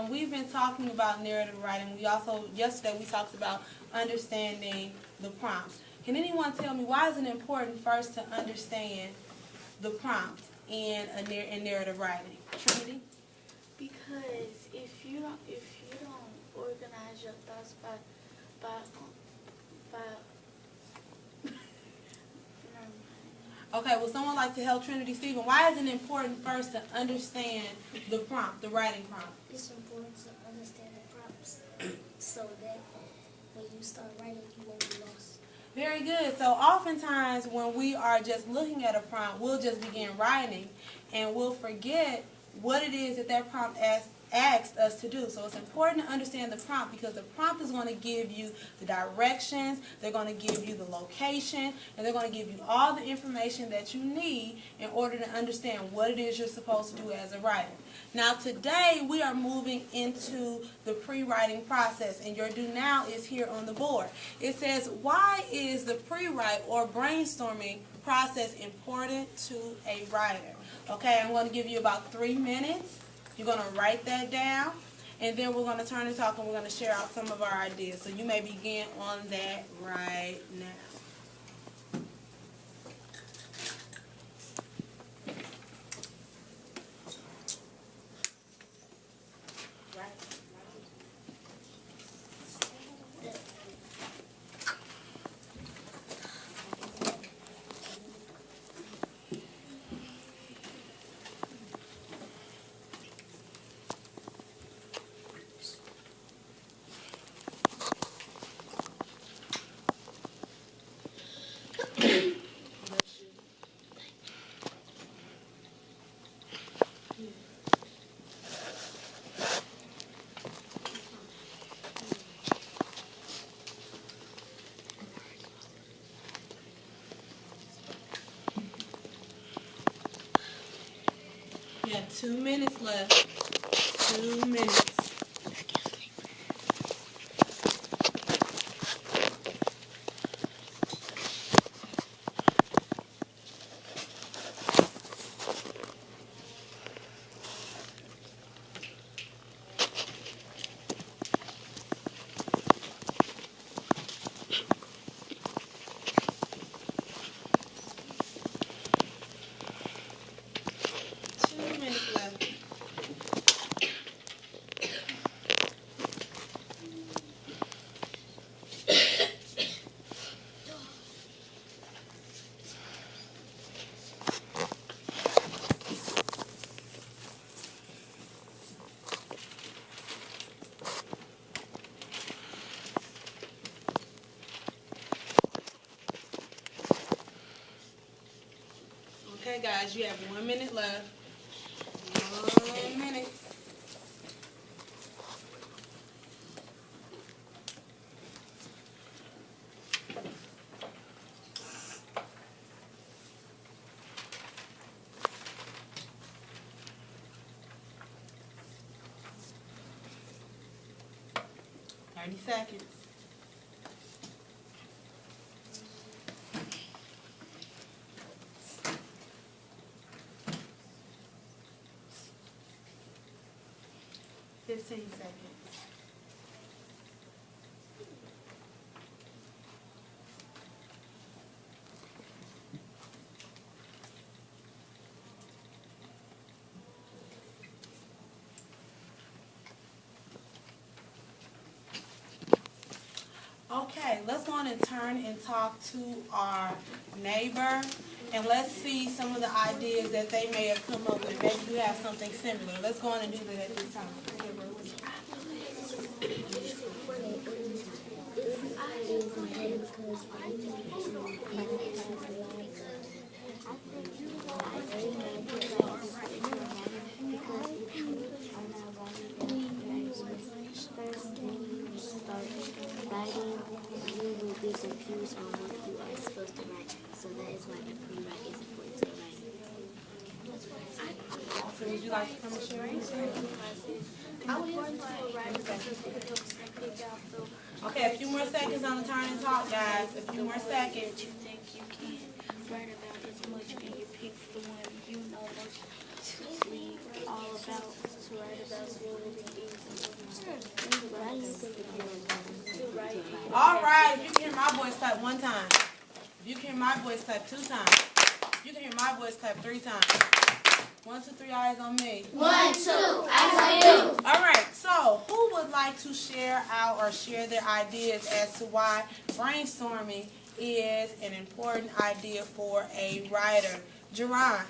we've been talking about narrative writing. Yesterday we talked about understanding the prompts. Can anyone tell me why is it important first to understand the prompt in narrative writing? Trinity? Because if you don't organize your thoughts by Okay, would someone like to help Trinity? Stephen, why is it important first to understand the prompt, the writing prompt? It's important to understand the prompts so that when you start writing, you won't be lost. Very good. So oftentimes when we are just looking at a prompt, we'll just begin writing and we'll forget what it is that prompt asked us to do. So it's important to understand the prompt because the prompt is going to give you the directions, they're going to give you the location, and they're going to give you all the information that you need in order to understand what it is you're supposed to do as a writer. Now today we are moving into the pre-writing process, and your do now is here on the board. It says, why is the pre-write or brainstorming process important to a writer? Okay, I'm going to give you about 3 minutes. You're going to write that down, and then we're going to turn and talk, and we're going to share out some of our ideas. So you may begin on that right now. You have 2 minutes left. 2 minutes. Okay, guys, you have 1 minute left. 1 minute. Thirty seconds. Fifteen seconds. Okay, let's go on and turn and talk to our neighbor, and let's see some of the ideas that they may have come up with. Maybe you have something similar. Let's go on and do that at this time. Be confused on what you are supposed to write, so that is why the pre-write is important to writing. So would you like to come and share anything? I would want to write because it helps to pick out the Okay, a few more seconds on the turn and talk, guys. A few more seconds. that you think you can write about as much, and you pick the one you know most to read all about, to write about, so it will be easy. All right, you can hear my voice clap one time. You can hear my voice clap 2 times. You can hear my voice clap 3 times. 1, 2, 3, eyes on me. 1, 2, eyes on you. All right, so who would like to share out or share their ideas as to why brainstorming is an important idea for a writer? Jerron.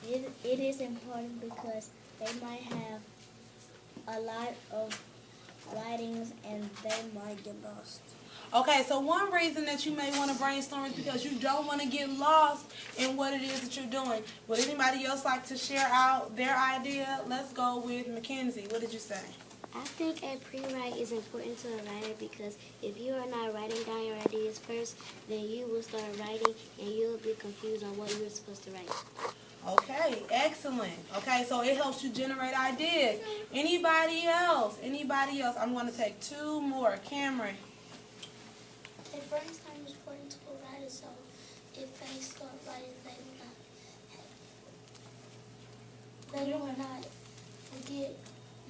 It is important because they might have a lot of writings and they might get lost. Okay, so one reason that you may want to brainstorm is because you don't want to get lost in what it is that you're doing. Would anybody else like to share out their idea? Let's go with Mackenzie. What did you say? I think a pre-write is important to a writer because if you are not writing down your ideas first, then you will start writing and you'll be confused on what you're supposed to write. Okay, excellent. Okay, so it helps you generate ideas. Anybody else? Anybody else? I'm going to take 2 more. Cameron. A brainstorm is important to a writer, so if they start writing, they will not forget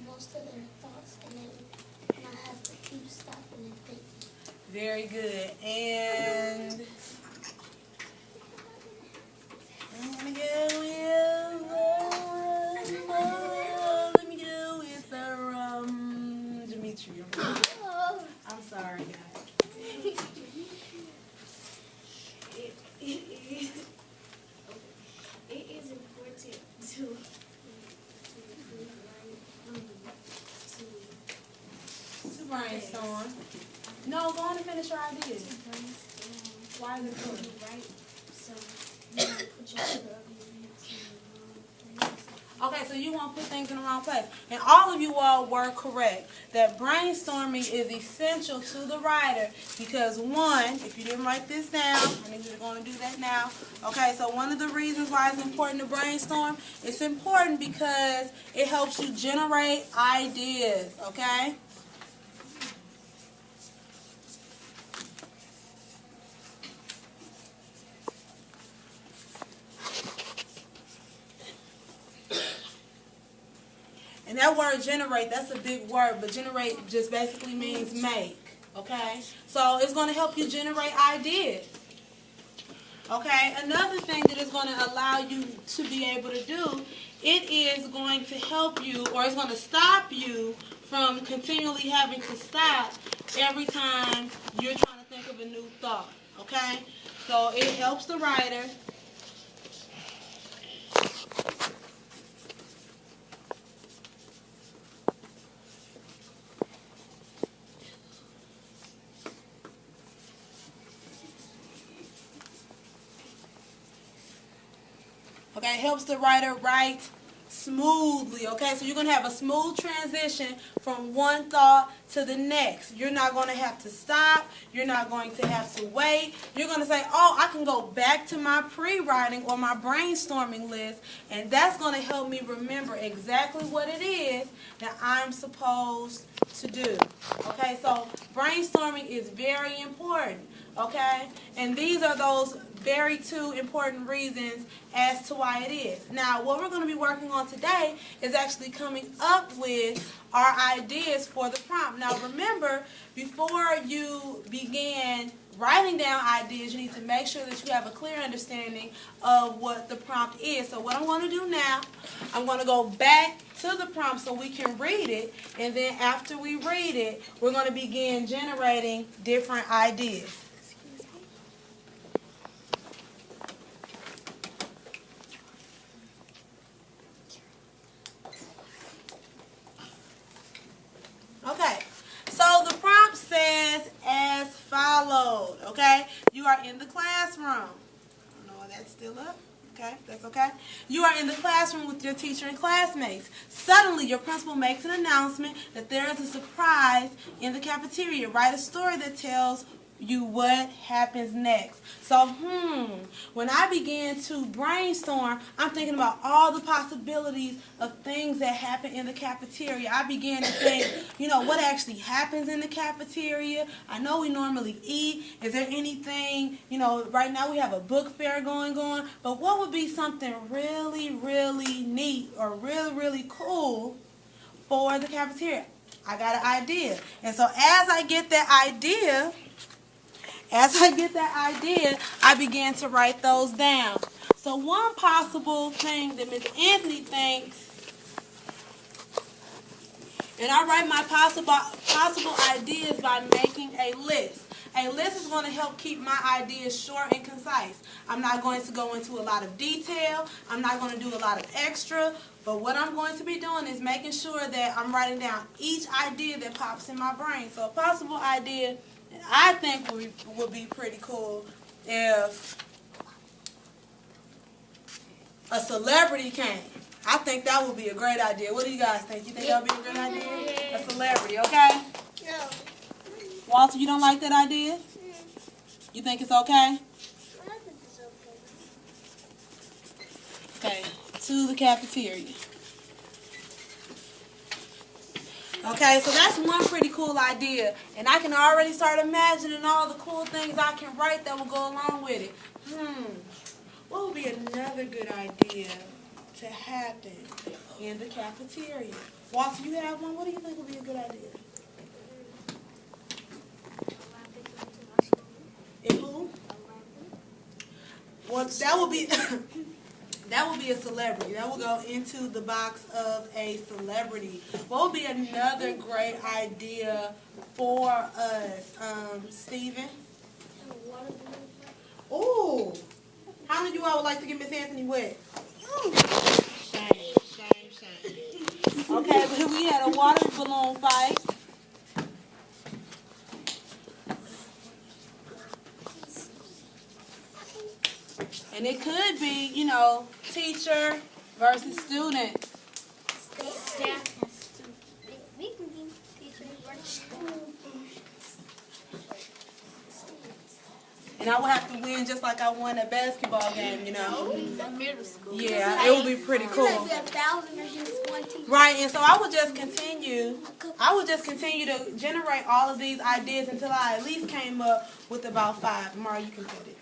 most of their thoughts, and they will not have to keep stopping and thinking. Very good. And I'm going to go with, let me go with Dimitri. I'm sorry, guys. It is important to brainstorm. No, go on and finish your ideas. Why is it important? so you don't put your sugar up your Okay, so you won't put things in the wrong place. And all of you all were correct that brainstorming is essential to the writer because, one, if you didn't write this down, I need you to go and do that now. Okay, so one of the reasons why it's important to brainstorm, it's important because it helps you generate ideas, okay? And that word generate, that's a big word, but generate just basically means make, okay? So it's going to help you generate ideas, okay? Another thing that is going to allow you to be able to do, it is going to help you, or it's going to stop you from continually having to stop every time you're trying to think of a new thought, okay? So it helps the writer. Okay, it helps the writer write smoothly, okay? So you're going to have a smooth transition from one thought to the next. You're not going to have to stop. You're not going to have to wait. You're going to say, oh, I can go back to my pre-writing or my brainstorming list, and that's going to help me remember exactly what it is that I'm supposed to do. Okay, so brainstorming is very important, okay? And these are those very 2 important reasons as to why it is. Now, what we're going to be working on today is actually coming up with our ideas for the prompt. Now, remember, before you begin writing down ideas, you need to make sure that you have a clear understanding of what the prompt is. So what I'm going to do now, I'm going to go back to the prompt so we can read it, and then after we read it, we're going to begin generating different ideas. Okay, so the prompt says as followed, okay? You are in the classroom. I don't know why that's still up. Okay, that's okay. You are in the classroom with your teacher and classmates. Suddenly, your principal makes an announcement that there is a surprise in the cafeteria. Write a story that tells you what happens next. So, when I began to brainstorm, I'm thinking about all the possibilities of things that happen in the cafeteria. I began to think, what actually happens in the cafeteria. I know we normally eat. Is there anything, right now we have a book fair going on, but what would be something really, really neat or really, really cool for the cafeteria. I got an idea. And so as I get that idea, I began to write those down. So one possible thing that Ms. Anthony thinks, and I write my possible ideas by making a list. A list is going to help keep my ideas short and concise. I'm not going to go into a lot of detail. I'm not going to do a lot of extra. But what I'm going to be doing is making sure that I'm writing down each idea that pops in my brain. So a possible idea that I think would be pretty cool if a celebrity came. I think that would be a great idea. What do you guys think? You think that would be a great idea? A celebrity, okay? No. Walter, you don't like that idea? You think it's okay? I think it's okay. Okay, to the cafeteria. Okay, so that's one pretty cool idea. And I can already start imagining all the cool things I can write that will go along with it. What would be another good idea to happen in the cafeteria? Walter, you have one? What do you think would be a good idea? And who? Well, that would be that would be a celebrity. That will go into the box of a celebrity. What would be another great idea for us, Stephen? Ooh, how many of you all would like to get Miss Anthony wet? Shame. Okay, but here we had a water balloon fight. And it could be, you know, teacher versus student. We can be teachers versus And I would have to win just like I won a basketball game, you know. middle school. Yeah, it would be pretty cool. We have 1,000 against one team. Right, and so I would just continue to generate all of these ideas until I at least came up with about 5. Mara, you can put it.